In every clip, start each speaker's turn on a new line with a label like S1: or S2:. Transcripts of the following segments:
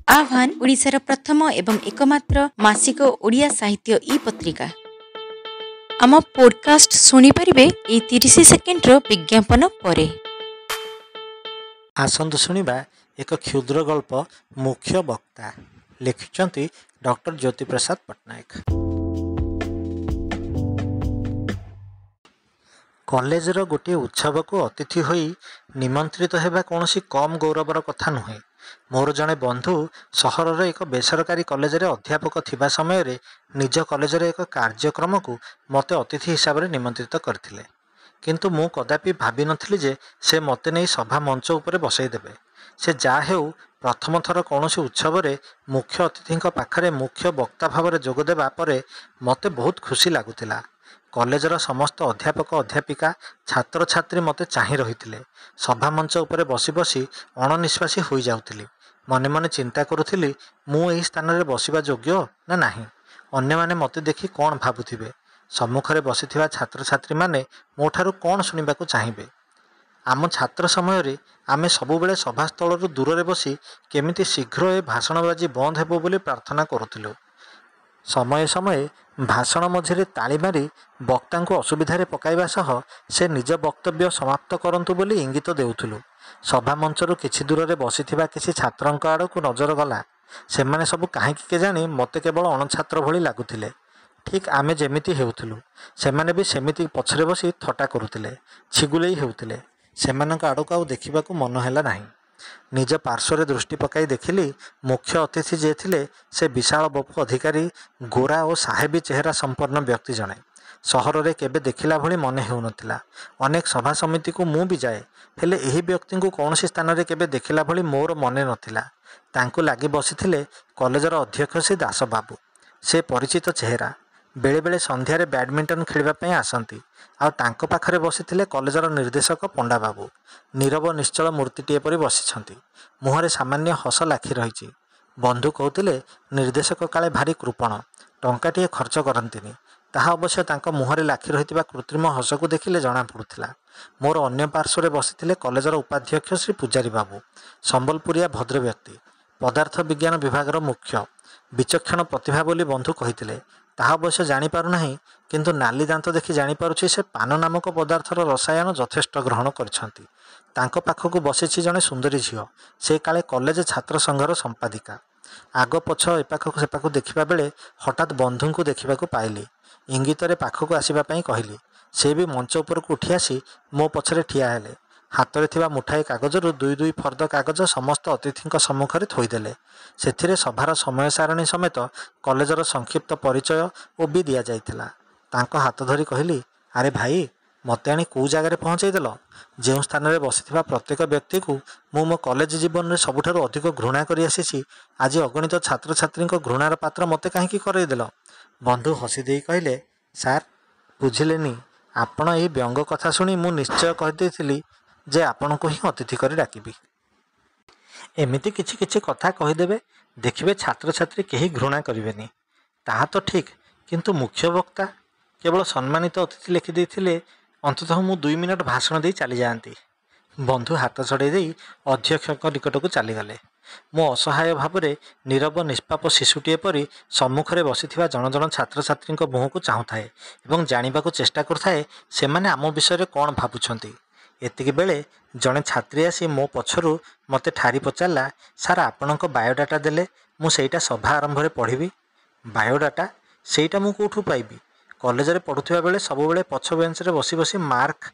S1: आह्वान ओडिशार प्रथम एवं एकमात्र मासिक ओडिया साहित्य ई पत्रिका। आम पॉडकास्ट सुनी परिबे ए 30 सेकेंड रो विज्ञापन परे।
S2: आसंतु शुणिबा एक क्षुद्र गल्प मुख्य वक्ता लिखिछंती डॉक्टर ज्योति प्रसाद पट्टनायक। कॉलेजर गोटे उत्सव को अतिथि होई निमंत्रित हेबा कौनसी कम गौरवर कथा नुहे। मोर जड़े बंधु सहर एक बेसरकारी कॉलेज रे अध्यापक थिबा समय रे निज कॉलेज रे एक कार्यक्रम को मते अतिथि हिसाब रे निमंत्रित करथिले, किंतु मु कदापि भाभी नथिली जे से मते नहीं सभा मंच उपरे बसई देबे। से जा हेउ प्रथम थर कौनसी उत्सव रे मुख्य अतिथि पाखरे मुख्य वक्ता भाव में जोग देबा परे मते बहुत खुशी लागुतिला। कॉलेजर समस्त अध्यापक अध्यापिका छात्र छात्री मते चाहि रहिथिले। सभा मंच उपरे बसी बसी अणनिश्वासी होई जाउथिली। मने मने चिंता करुथिली मु एही स्थान रे बसिबा योग्य ना नाही। अन्य माने मते देखि कोन भाबुथिबे। सम्मुखरे बसिथिबा छात्र छात्री माने मोठारु कोन सुनिबाकू चाहिबे। आम छात्र समय रे आमे सबु बेले सभास्थल रु दूर रे बसी केमिति शीघ्र ए भाषणबाजी बंद हेबो बोली प्रार्थना करुथिलु। समय समय भाषण मझिरे ताली मारी वक्ता को असुविधा पकाइबा सह से निज वक्तव्य समाप्त करंतु बोली इंगित देउथुलु। सभा मंचरु किछि दूर रे बसिथिबा किछि छात्रंक आड़कू नजर गला। सेमाने सबु काहेकि केजानी मते केवल अणछात्र भली लागुथिले। ठीक आमे जेमिति हेउथुलु सेमाने भी सेमिति पछरे बसी थटा करुथिले, छिगुलेई हेउथिले। सेमानक आड़कू आउ देखिबाकू मन हैला नाही। निज पार्श्वर दृष्टि पकाई देखिली मुख्य अतिथि जे थिले से विशाल बपु अधिकारी गोरा और साहेबी चेहरा संपन्न व्यक्ति जणे। सहर रे केबे देखिला भली मन हेउनथिला। अनेक सभा समिति को मु भी जाए, हेले एही व्यक्ति को कौनसी स्थान रे केबे देखिला भली मोर मने नथिला। तांकु लागी बसिथिले कॉलेजर अध्यक्ष श्री दास बाबू। से परिचित चेहरा, बेले बेले संध्यारे बैडमिंटन खेलिबा पई आसंती। आ तांको पाखरे बसिथिले कॉलेजर निर्देशक पंडा बाबू। नीरव निश्चल मूर्तिटीए परि बसिछंती। मुहरे सामान्य हस लाखि रहिछि। बंधु कहतिले निर्देशक काले भारी कृपण, टंकाटीए खर्च करंतिनी। ताहा अवश्य तांको मुहरे लाखि रहितिबा कृत्रिम हस को देखिले जणा पडुथिला। मोर अन्य पार्श्वरे बसिथिले कॉलेजर उपाध्यक्ष श्री पुजारी बाबू। संबलपुरिया भद्र व्यक्ति, पदार्थ विज्ञान विभागर मुख्य, विचक्षण प्रतिभा बोली बंधु कहिथिले। ताहा अवश्य जानी पारु नाही, किंतु नाली दांत देखि जानी पारुछि से पान नामक पदार्थर रसायन यथेष्ट ग्रहण करछंती। तांको पाखकू बसिछि जणे सुंदरी झियो, से काले कॉलेज छात्र संघर संपादिका। आग पछ एपाखकू सेपाखू देखिबा बेले हठात बंधु को देखिबाकू पाइली। इंगितरे पाखकू आसिबा पई कहिली। से भी मंच उपरकू उठी आसी मो पछरे ठिया हेले। हातरे थिबा मुठाए कागजरु दुई दुई फर्द कागज समस्त अतिथिंक सम्मुखरे थोइदेले। सेथिरे सभार समय सारणी समेत कॉलेजर संक्षिप्त परिचय ओ भी दिया जाइथिला। तांको हाथ धरी कहिली, अरे भाई मते आनी को जगार पहुँचाई देल। जो स्थान रे बसिथिबा प्रत्येक व्यक्ति को मु मो कॉलेज जीवन में सबुठारु अधिक घृणा करि आसीछि, आज अगणित छात्र छात्री घृणार पात्र मते काहेकि करई देल। बंधु हसी देई कहिले, सार बुझिलेनी, आपण एही व्यंग कथा सुनी मु निश्चय कहिदेइथिली जे आपनको ही अतिथि करी डाकिबी। एमिति किछि किछि कथा कहिदेबे, देखिबे छात्र छात्री केही घृणा करिवेनी। ताहा तो ठीक, किंतु मुख्य वक्ता केवल सम्मानित अतिथि लिखि देइथिले अंततः मु 2 मिनिट भाषण दे चली जाती। बंधु हाथ छड़े दे अध्यक्ष निकट को चलीगले। मो असहाय भाव में नीरव निष्पाप शिशुटीए परी सम्मुखरे बसिथिबा जन जन छात्र छात्री मुह को चाहूए और जानिबाकू चेष्टा करुए सेमाने आम विषय कौन भावुंट। एतिक बेले जड़े छात्री आसी मो पछरु मते ठारी पचारा, सार आपणक बायोडाटा देले मु सेटा सभा आरंभ में पढ़ी। बायोडाटा सेटा मु कोठू पाइबी? कॉलेज रे पढ़ुथिबा बेले सबु बेले पछ बेंच रे बसी बसी मार्क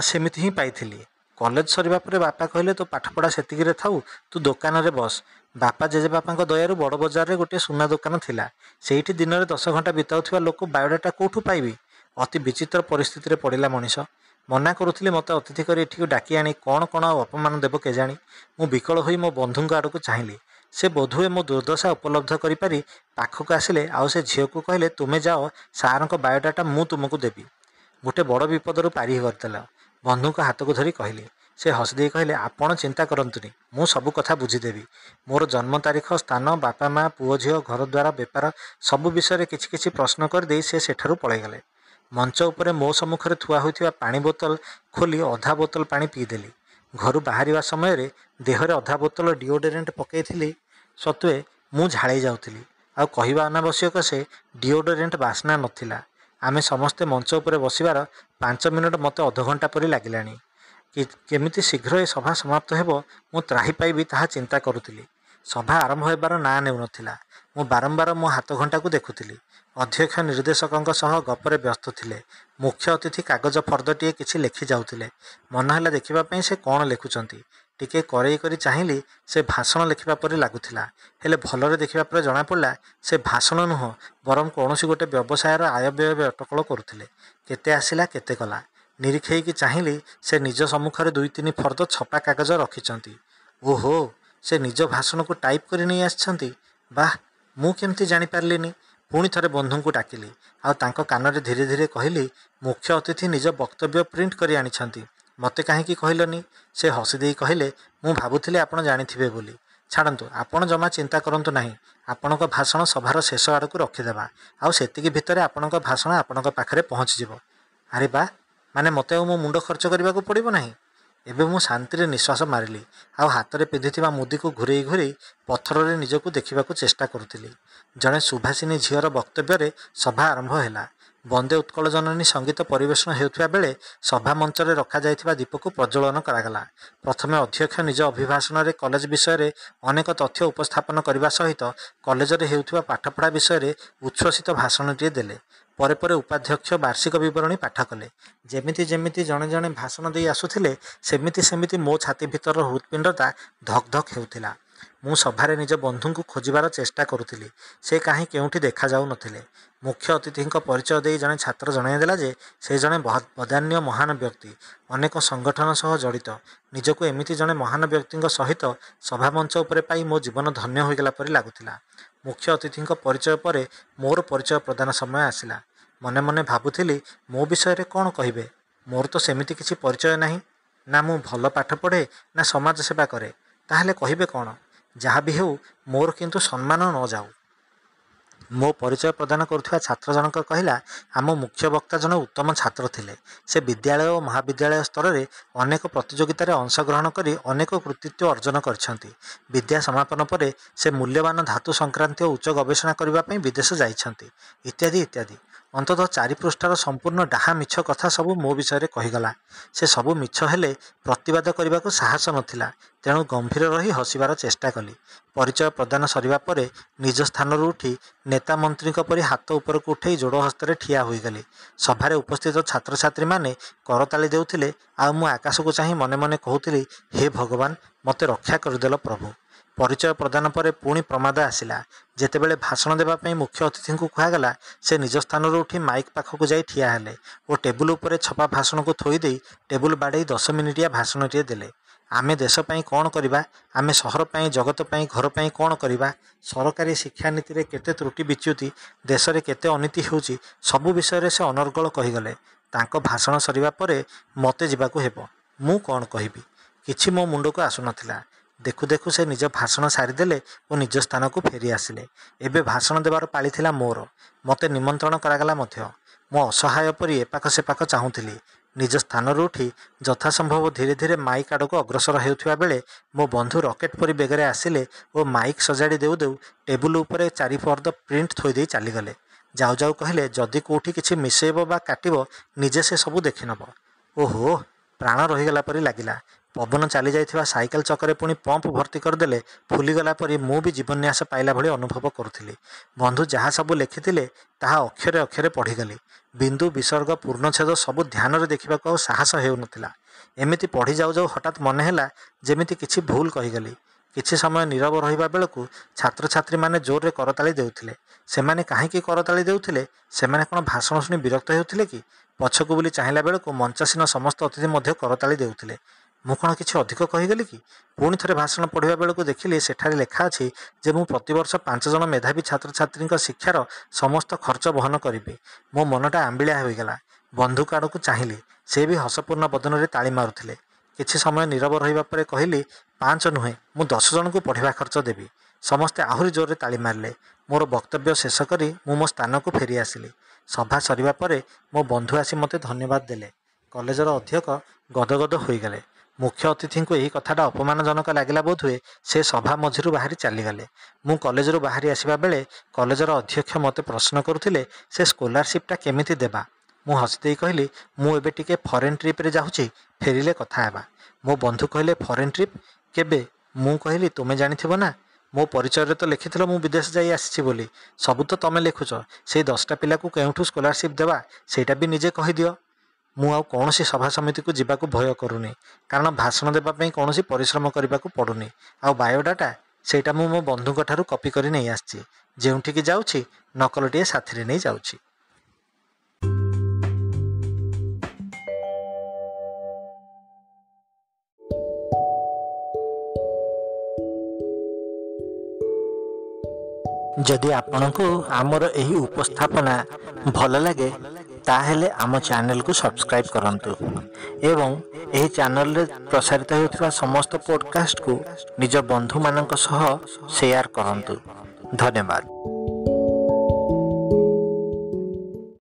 S2: सेमिति ही पाइथिली। कॉलेज सरिबा परे बापा कहले तो पाठपढ़ा सेतिकी रे थाउ, तू दुकान रे बस। बापा जेजे बापा दयारु बड़ बजार रे गोटे सुना दुकान थिला। सेठी दिन में 10 घंटा बिताउथिबा लोक बायोडाटा कोठू पाइबी? अति विचित्र परिस्थिति रे पड़िला मनीष। मना करुथिले मते अतिथि करी एठी डाकी आनी कौन कौन अपमान देव केजाणी। मु विकल होई मो बंधुଙ୍କ आड़कू चाहिली। से बोधुए मो दुर्दशा उपलब्ध करिपारी पाखक आसिले आउ से झील को कहले, तुमे जाओ सारंक बायोडाटा मु तुमको देवी। गोटे बड़ विपदरू पारी करदेला। बंधु हाथ को धरी कहली। से हसदे कहले, आपण चिंता करंतुनी, मु सबु कथा बुझीदेवी। मोर जन्म तारीख, स्थान, बापा माँ, पुओ झील, घर द्वार, बेपार सबु विषय किछि किछि प्रश्न करदे से सेठारु पळेगले। मंच उपरे मो सम्मुखरे थुआ होइथिबा पानी बोतल खोली अधा बोतल पानी पीदेली। घर बाहर समय देहरे अधा बोतल डिओड्रेंट पकईली। ସତ୍ତ୍ୱେ ମୁଁ ଝାଳେଇ ଯାଉଥିଲି। ଆଉ କହିବା ଅନାବଶ୍ୟକ ସେ ଡିଓଡୋରେଣ୍ଟ ବାସ୍ନା ନଥିଲା। ଆମେ ସମସ୍ତେ ମଞ୍ଚ ଉପରେ ବସିବାର 5 ମିନିଟ୍ ମୋତେ ଅଧଘଣ୍ଟା ପରି ଲାଗିଲାଣି। କେମିତି ଶୀଘ୍ର ଏ ସଭା ସମାପ୍ତ ହେବ ମୁଁ ତ୍ରାହି ପାଇବି ତାହା ଚିନ୍ତା କରୁଥିଲି। ସଭା ଆରମ୍ଭ ହେବାର ନାଁ ନେଉନଥିଲା। ମୁଁ ବାରମ୍ବାର ମୋ ହାତଘଣ୍ଟାକୁ ଦେଖୁଥିଲି। ଅଧ୍ୟକ୍ଷ ନିର୍ଦ୍ଦେଶକଙ୍କ ସହ ଗପରେ ବ୍ୟସ୍ତ ଥିଲେ। ମୁଖ୍ୟ ଅତିଥି କାଗଜ ଫର୍ଦ୍ଦଟିଏ କିଛି ଲେଖି ଯାଉଥିଲେ। ମନ ହେଲା ଦେଖିବା ପାଇଁ ସେ କ'ଣ ଲେଖୁଛନ୍ତି। ଟିକେ କରେଇ କରି ଚାହିଁଲି, ସେ ଭାଷଣ ଲେଖିବା ପରି ଲାଗୁଥିଲା। ହେଲେ ଭଲରେ ଦେଖିବା ପରେ ଜଣାପଡ଼ିଲା ସେ ଭାଷଣ ନୁହଁ, ବରଂ କୌଣସି ଗୋଟେ ବ୍ୟବସାୟର ଆୟବ୍ୟୟ ଅଟକଳ କରୁଥିଲେ। କେତେ ଆସିଲା, କେତେ ଗଲା, ନିରୀକ୍ଷେଇକି ଚାହିଁଲି ସେ ନିଜ ସମ୍ମୁଖରେ 2-3 ଫର୍ଦ୍ଦ ଛପା କାଗଜ ରଖିଛନ୍ତି। ଓହୋ, ସେ ନିଜ ଭାଷଣକୁ ଟାଇପ୍ କରି ନେଇ ଆସିଛନ୍ତି। ବାଃ, ମୁଁ କେମିତି ଜାଣିପାରିଲିନି? ପୁଣି ଥରେ ବନ୍ଧୁଙ୍କୁ ଡାକିଲି। ଆଉ ତାଙ୍କ କାନରେ ଧୀରେ ଧୀରେ କହିଲି, ମୁଖ୍ୟ ଅତିଥି ନିଜ ବକ୍ତବ୍ୟ ପ୍ରିଣ୍ଟ କରି ଆଣିଛନ୍ତି। ମୋତେ କାହିଁକି କହିଲନି? ସେ ହସିଦେଇ କହିଲେ, ମୁଁ ଭାବୁଥିଲି ଆପଣ ଜାଣିଥିବେ ବୋଲି। ଛାଡ଼ନ୍ତୁ, ଆପଣ ଜମା ଚିନ୍ତା କରନ୍ତୁ ନାହିଁ। ଆପଣଙ୍କ ଭାଷଣ ସଭାର ଶେଷ ଆଡ଼କୁ ରଖିଦେବା। ଆଉ ସେତିକି ଭିତରେ ଆପଣଙ୍କ ଭାଷଣ ଆପଣଙ୍କ ପାଖରେ ପହଞ୍ଚିଯିବ। ଆରେ ବାଃ, ମାନେ ମୋତେ ଆଉ ମୋ ମୁଣ୍ଡ ଖର୍ଚ୍ଚ କରିବାକୁ ପଡ଼ିବ ନାହିଁ। ଏବେ ମୁଁ ଶାନ୍ତିରେ ନିଶ୍ୱାସ ମାରିଲି। ଆଉ ହାତରେ ପିନ୍ଧିଥିବା ମୁଦିକୁ ଘୂରେଇ ଘୂରେଇ ପଥରରେ ନିଜକୁ ଦେଖିବାକୁ ଚେଷ୍ଟା କରୁଥିଲି। ଜଣେ ସୁଭାଷିନୀ ଝିଅର ବକ୍ତବ୍ୟରେ ସଭା ଆରମ୍ଭ ହେଲା। ବନ୍ଦେ ଉତ୍କଳ ଜନନୀ ସଙ୍ଗୀତ ପରିବେଷଣ ହେଉଥିବା ବେଳେ ସଭା ମଞ୍ଚରେ ରଖାଯାଇଥିବା ଦୀପକୁ ପ୍ରଜ୍ୱଳନ କରାଗଲା। ପ୍ରଥମେ ଅଧ୍ୟକ୍ଷ ନିଜ ଅଭିଭାଷଣରେ କଲେଜ ବିଷୟରେ ଅନେକ ତଥ୍ୟ ଉପସ୍ଥାପନ କରିବା ସହିତ କଲେଜରେ ହେଉଥିବା ପାଠପଢ଼ା ବିଷୟରେ ଉଚ୍ଛ୍ୱସିତ ଭାଷଣଟିଏ ଦେଲେ। ପରେ ପରେ ଉପାଧ୍ୟକ୍ଷ ବାର୍ଷିକ ବିବରଣୀ ପାଠ କଲେ। ଯେମିତି ଯେମିତି ଜଣେ ଜଣେ ଭାଷଣ ଦେଇ ଆସୁଥିଲେ, ସେମିତି ସେମିତି ମୋ ଛାତି ଭିତରର ହୃତ୍ପିଣ୍ଡଟା ଧକ୍ ଧକ୍ ହେଉଥିଲା। ମୁଁ ସଭାରେ ନିଜ ବନ୍ଧୁଙ୍କୁ ଖୋଜିବାର ଚେଷ୍ଟା କରୁଥିଲି। ସେ କାହିଁ କେଉଁଠି ଦେଖାଯାଉନଥିଲେ। ମୁଖ୍ୟ ଅତିଥିଙ୍କ ପରିଚୟ ଦେଇ ଜଣେ ଛାତ୍ର ଜଣାଇଦେଲା ଯେ ସେ ଜଣେ ବଦାନ୍ୟ ମହାନ ବ୍ୟକ୍ତି, ଅନେକ ସଂଗଠନ ସହ ଜଡ଼ିତ। ନିଜକୁ ଏମିତି ଜଣେ ମହାନ ବ୍ୟକ୍ତିଙ୍କ ସହିତ ସଭାମଞ୍ଚ ଉପରେ ପାଇ ମୋ ଜୀବନ ଧନ୍ୟ ହୋଇଗଲା ପରି ଲାଗୁଥିଲା। ମୁଖ୍ୟ ଅତିଥିଙ୍କ ପରିଚୟ ପରେ ମୋର ପରିଚୟ ପ୍ରଦାନ ସମୟ ଆସିଲା। ମନେ ମନେ ଭାବୁଥିଲି, ମୋ ବିଷୟରେ କ'ଣ କହିବେ? ମୋର ତ ସେମିତି କିଛି ପରିଚୟ ନାହିଁ। ନା ମୁଁ ଭଲ ପାଠ ପଢ଼େ, ନା ସମାଜ ସେବା କରେ। ତାହେଲେ କହିବେ କ'ଣ? ଯାହା ବି ହେଉ, ମୋର କିନ୍ତୁ ସମ୍ମାନ ନ ଯାଉ। ମୋ ପରିଚୟ ପ୍ରଦାନ କରୁଥିବା ଛାତ୍ର ଜଣକ କହିଲା, ଆମ ମୁଖ୍ୟ ବକ୍ତା ଜଣେ ଉତ୍ତମ ଛାତ୍ର ଥିଲେ। ସେ ବିଦ୍ୟାଳୟ ଓ ମହାବିଦ୍ୟାଳୟ ସ୍ତରରେ ଅନେକ ପ୍ରତିଯୋଗିତାରେ ଅଂଶଗ୍ରହଣ କରି ଅନେକ କୃତିତ୍ୱ ଅର୍ଜନ କରିଛନ୍ତି। ବିଦ୍ୟା ସମାପନ ପରେ ସେ ମୂଲ୍ୟବାନ ଧାତୁ ସଂକ୍ରାନ୍ତୀୟ ଉଚ୍ଚ ଗବେଷଣା କରିବା ପାଇଁ ବିଦେଶ ଯାଇଛନ୍ତି, ଇତ୍ୟାଦି ଇତ୍ୟାଦି। ଅନ୍ତତଃ 4 ପୃଷ୍ଠାର ସମ୍ପୂର୍ଣ୍ଣ ଡାହା ମିଛ କଥା ସବୁ ମୋ ବିଷୟରେ କହିଗଲା। ସେ ସବୁ ମିଛ ହେଲେ ପ୍ରତିବାଦ କରିବାକୁ ସାହସ ନଥିଲା। ତେଣୁ ଗମ୍ଭୀର ରହି ହସିବାର ଚେଷ୍ଟା କଲି। ପରିଚୟ ପ୍ରଦାନ ସରିବା ପରେ ନିଜ ସ୍ଥାନରୁ ଉଠି ନେତା ମନ୍ତ୍ରୀଙ୍କ ପରି ହାତ ଉପରକୁ ଉଠେଇ ଯୋଡ଼ ହସ୍ତରେ ଠିଆ ହୋଇଗଲି। ସଭାରେ ଉପସ୍ଥିତ ଛାତ୍ରଛାତ୍ରୀମାନେ କରତାଳି ଦେଉଥିଲେ, ଆଉ ମୁଁ ଆକାଶକୁ ଚାହିଁ ମନେ ମନେ କହୁଥିଲି, ହେ ଭଗବାନ, ମୋତେ ରକ୍ଷା କରିଦେଲ ପ୍ରଭୁ। ପରିଚୟ ପ୍ରଦାନ ପରେ ପୁଣି ପ୍ରମାଦ ଆସିଲା। ଯେତେବେଳେ ଭାଷଣ ଦେବା ପାଇଁ ମୁଖ୍ୟ ଅତିଥିଙ୍କୁ କୁହାଗଲା, ସେ ନିଜ ସ୍ଥାନରୁ ଉଠି ମାଇକ୍ ପାଖକୁ ଯାଇ ଠିଆ ହେଲେ ଓ ଟେବୁଲ ଉପରେ ଛପା ଭାଷଣକୁ ଥୋଇଦେଇ ଟେବୁଲ ବାଡ଼େଇ 10 ମିନିଟିଆ ଭାଷଣଟିଏ ଦେଲେ। ଆମେ ଦେଶ ପାଇଁ କ'ଣ କରିବା? ଆମେ ସହର ପାଇଁ, ଜଗତ ପାଇଁ, ଘର ପାଇଁ କ'ଣ କରିବା? ସରକାରୀ ଶିକ୍ଷାନୀତିରେ କେତେ ତ୍ରୁଟି ବିଚ୍ୟୁତି, ଦେଶରେ କେତେ ଅନୀତି ହେଉଛି, ସବୁ ବିଷୟରେ ସେ ଅନର୍ଗଳ କହିଗଲେ। ତାଙ୍କ ଭାଷଣ ସରିବା ପରେ ମୋତେ ଯିବାକୁ ହେବ। ମୁଁ କ'ଣ କହିବି? କିଛି ମୋ ମୁଣ୍ଡକୁ ଆସୁନଥିଲା। ଦେଖୁ ଦେଖୁ ସେ ନିଜ ଭାଷଣ ସାରିଦେଲେ ଓ ନିଜ ସ୍ଥାନକୁ ଫେରି ଆସିଲେ। ଏବେ ଭାଷଣ ଦେବାର ପାଳି ଥିଲା ମୋର। ମୋତେ ନିମନ୍ତ୍ରଣ କରାଗଲା ମଧ୍ୟ। ମୁଁ ଅସହାୟ ପରି ଏପାଖ ସେପାଖ ଚାହୁଁଥିଲି। ନିଜ ସ୍ଥାନରୁ ଉଠି ଯଥାସମ୍ଭବ ଧୀରେ ଧୀରେ ମାଇକ୍ ଆଡ଼କୁ ଅଗ୍ରସର ହେଉଥିବା ବେଳେ ମୋ ବନ୍ଧୁ ରକେଟ୍ ପରି ବେଗରେ ଆସିଲେ ଓ ମାଇକ୍ ସଜାଡ଼ି ଦେଉ ଦେଉ ଟେବୁଲ ଉପରେ 4 ଫର୍ଦ୍ଦ ପ୍ରିଣ୍ଟ ଥୋଇଦେଇ ଚାଲିଗଲେ। ଯାଉ ଯାଉ କହିଲେ, ଯଦି କେଉଁଠି କିଛି ମିଶେଇବ ବା କାଟିବ, ନିଜେ ସେ ସବୁ ଦେଖିନେବ। ଓହୋ, ପ୍ରାଣ ରହିଗଲା ପରି ଲାଗିଲା। ପବନ ଚାଲିଯାଇଥିବା ସାଇକେଲ ଚକରେ ପୁଣି ପମ୍ପ ଭର୍ତ୍ତି କରିଦେଲେ ଫୁଲିଗଲା ପରି ମୁଁ ବି ଜୀବନ୍ୟାସ ପାଇଲା ଭଳି ଅନୁଭବ କରୁଥିଲି। ବନ୍ଧୁ ଯାହା ସବୁ ଲେଖିଥିଲେ ତାହା ଅକ୍ଷରେ ଅକ୍ଷରେ ପଢ଼ିଗଲି। ବିନ୍ଦୁ ବିସର୍ଗ ପୂର୍ଣ୍ଣଚ୍ଛେଦ ସବୁ ଧ୍ୟାନରେ ଦେଖିବାକୁ ଆଉ ସାହସ ହେଉନଥିଲା। ଏମିତି ପଢ଼ି ଯାଉ ଯାଉ ହଠାତ୍ ମନେ ହେଲା ଯେମିତି କିଛି ଭୁଲ କହିଗଲି। କିଛି ସମୟ ନୀରବ ରହିବା ବେଳକୁ ଛାତ୍ରଛାତ୍ରୀମାନେ ଜୋରରେ କରତାଳି ଦେଉଥିଲେ। ସେମାନେ କାହିଁକି କରତାଳି ଦେଉଥିଲେ? ସେମାନେ କ'ଣ ଭାଷଣ ଶୁଣି ବିରକ୍ତ ହେଉଥିଲେ କି? ପଛକୁ ବୁଲି ଚାହିଁଲା ବେଳକୁ ମଞ୍ଚାସୀନ ସମସ୍ତ ଅତିଥି ମଧ୍ୟ କରତାଳି ଦେଉଥିଲେ। ମୁଁ କ'ଣ କିଛି ଅଧିକ କହିଗଲି କି? ପୁଣି ଥରେ ଭାଷଣ ପଢ଼ିବା ବେଳକୁ ଦେଖିଲି ସେଠାରେ ଲେଖା ଅଛି ଯେ ମୁଁ ପ୍ରତିବର୍ଷ 5 ଜଣ ମେଧାବୀ ଛାତ୍ରଛାତ୍ରୀଙ୍କ ଶିକ୍ଷାର ସମସ୍ତ ଖର୍ଚ୍ଚ ବହନ କରିବି। ମୋ ମନଟା ଆମ୍ବିଳା ହୋଇଗଲା। ବନ୍ଧୁଙ୍କ ଆଡ଼କୁ ଚାହିଁଲି। ସେ ବି ହସପୂର୍ଣ୍ଣ ବଦନରେ ତାଳି ମାରୁଥିଲେ। କିଛି ସମୟ ନୀରବ ରହିବା ପରେ କହିଲି, 5 ନୁହେଁ, ମୁଁ 10 ଜଣଙ୍କୁ ପଢ଼ିବା ଖର୍ଚ୍ଚ ଦେବି। ସମସ୍ତେ ଆହୁରି ଜୋରରେ ତାଳି ମାରିଲେ। ମୋର ବକ୍ତବ୍ୟ ଶେଷ କରି ମୁଁ ମୋ ସ୍ଥାନକୁ ଫେରି ଆସିଲି। ସଭା ସରିବା ପରେ ମୋ ବନ୍ଧୁ ଆସି ମୋତେ ଧନ୍ୟବାଦ ଦେଲେ। କଲେଜର ଅଧ୍ୟକ୍ଷ ଗଦଗଦ ହୋଇଗଲେ। ମୁଖ୍ୟ ଅତିଥିଙ୍କୁ ଏହି କଥାଟା ଅପମାନଜନକ ଲାଗିଲା ବୋଧହୁଏ ସେ ସଭା ମଝିରୁ ବାହାରି ଚାଲିଗଲେ। ମୁଁ କଲେଜରୁ ବାହାରି ଆସିବା ବେଳେ କଲେଜର ଅଧ୍ୟକ୍ଷ ମୋତେ ପ୍ରଶ୍ନ କରୁଥିଲେ ସେ ସ୍କଲାରସିପ୍ଟା କେମିତି ଦେବା। ମୁଁ ହସିଦେଇ କହିଲି ମୁଁ ଏବେ ଟିକେ ଫରେନ୍ ଟ୍ରିପ୍ରେ ଯାଉଛି, ଫେରିଲେ କଥା ହେବା। ମୋ ବନ୍ଧୁ କହିଲେ ଫରେନ୍ ଟ୍ରିପ୍ କେବେ? ମୁଁ କହିଲି ତୁମେ ଜାଣିଥିବ ନା, ମୋ ପରିଚୟରେ ତ ଲେଖିଥିଲ ମୁଁ ବିଦେଶ ଯାଇ ଆସିଛି ବୋଲି। ସବୁ ତ ତମେ ଲେଖୁଛ, ସେଇ 10ଟା ପିଲାକୁ କେଉଁଠୁ ସ୍କଲାରସିପ୍ ଦେବା ସେଇଟା ବି ନିଜେ କହିଦିଅ। ମୁଁ ଆଉ କୌଣସି ସଭା ସମିତିକୁ ଯିବାକୁ ଭୟ କରୁନି, କାରଣ ଭାଷଣ ଦେବା ପାଇଁ କୌଣସି ପରିଶ୍ରମ କରିବାକୁ ପଡ଼ୁନି। ଆଉ ବାୟୋଡାଟା ସେଇଟା ମୁଁ ମୋ ବନ୍ଧୁଙ୍କ ଠାରୁ କପି କରି ନେଇ ଆସିଛି। ଯେଉଁଠିକି ଯାଉଛି ନକଲଟିଏ ସାଥିରେ ନେଇ ଯାଉଛି। ଯଦି ଆପଣଙ୍କୁ ଆମର ଏହି ଉପସ୍ଥାପନା ଭଲ ଲାଗେ ତାହେଲେ ଆମ ଚ୍ୟାନେଲକୁ ସବସ୍କ୍ରାଇବ୍ କରନ୍ତୁ ଏବଂ ଏହି ଚ୍ୟାନେଲରେ ପ୍ରସାରିତ ହେଉଥିବା ସମସ୍ତ ପୋଡକାଷ୍ଟକୁ ନିଜ ବନ୍ଧୁମାନଙ୍କ ସହ ସେୟାର କରନ୍ତୁ। ଧନ୍ୟବାଦ।